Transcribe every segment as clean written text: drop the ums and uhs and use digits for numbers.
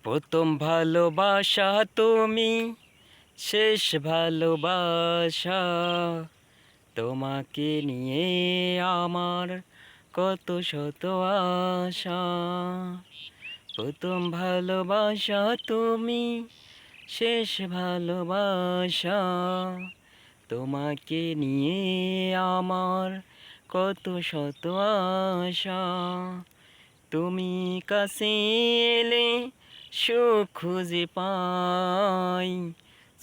প্রথম ভালোবাসা তুমি, শেষ ভালোবাসা তোমাকে নিয়ে আমার কত শত আশা। প্রথম ভালোবাসা তুমি, শেষ ভালোবাসা তোমাকে নিয়ে আমার কত শত আশা। তুমি কাছে এলে সুখ খুঁজে পাই,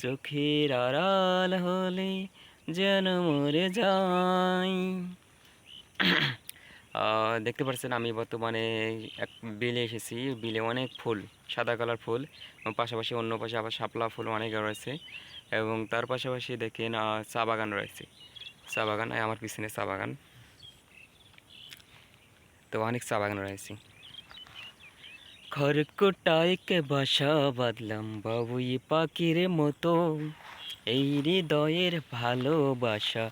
চোখের আড়াল হলে যেন মরে যাই। দেখতে পাচ্ছেন আমি বর্তমানে এক বিলে এসেছি। বিলে অনেক ফুল, সাদা কালার ফুল, এবং পাশাপাশি অন্য পাশে আবার শাপলা ফুল অনেক রয়েছে, এবং তার পাশাপাশি দেখেন চা বাগান রয়েছে। চা বাগান, আমার পিছনে চা বাগান, তো অনেক চা বাগান রয়েছে। খড়কুটায় কে বাসা বাঁধলাম বাবুই পাখির মতো, এই হৃদয়ের ভালোবাসা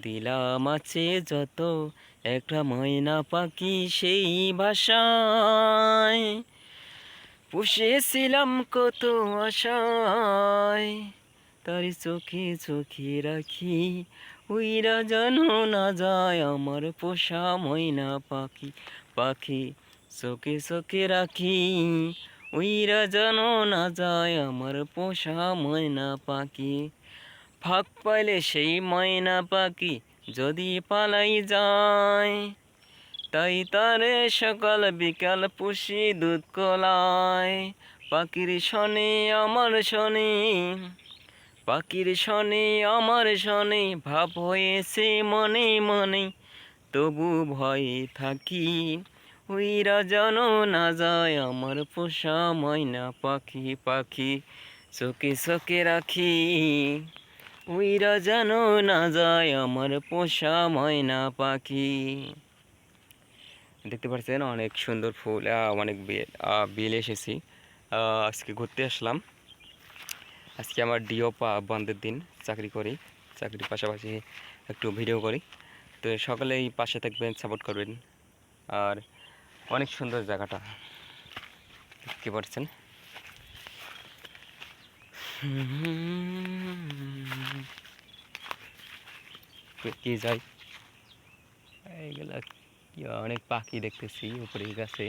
দিলাম আছে যত, একটা ময়না পাখি সেই বাসায় পুষেছিলাম কত আশায়, তার চোখে চোখে রাখি উইরা জানো না যায় আমার পোষা ময়না পাখি। পাখি চোখে চোখে রাখি উইরা জানো না যায় আমার পোষা ময়না পাখি। ফাঁক পাইলে সেই ময়না পাখি যদি পালাই যায়, তাই তারে সকাল বিকাল পুষি দুধ কলায়। পাখির শনে আমার শনে, পাখির শনে আমার শনে ভাব হয়েছে মনে মনে, তবু ভয়ে থাকি উইরা জানো না যায় আমার পোষা ময়না পাখি। পাখি চোখে চোখে রাখি উইরা জানো না যায় আমার পোষা ময়না পাখি। দেখতে পাচ্ছেন অনেক সুন্দর ফুল, অনেক বিল এসেছি। আজকে ঘুরতে আসলাম। আজকে আমার ডিও বন্ধের দিন, চাকরি করি, চাকরির পাশাপাশি একটু ভিডিও করি। তো সকলেই পাশে থাকবেন, সাপোর্ট করবেন। আর অনেক সুন্দর জায়গাটা দেখতে পাচ্ছেন। কি যাই এইগুলা, অনেক পাখি দেখতেছি উপরে গাছে।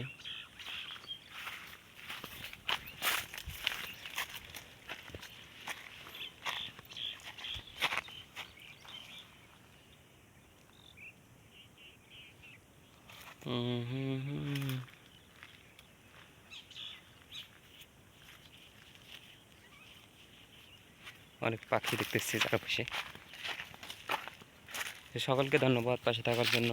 অনেক পাখি দেখতেছি চারপাশে। সকলকে ধন্যবাদ পাশে থাকার জন্য।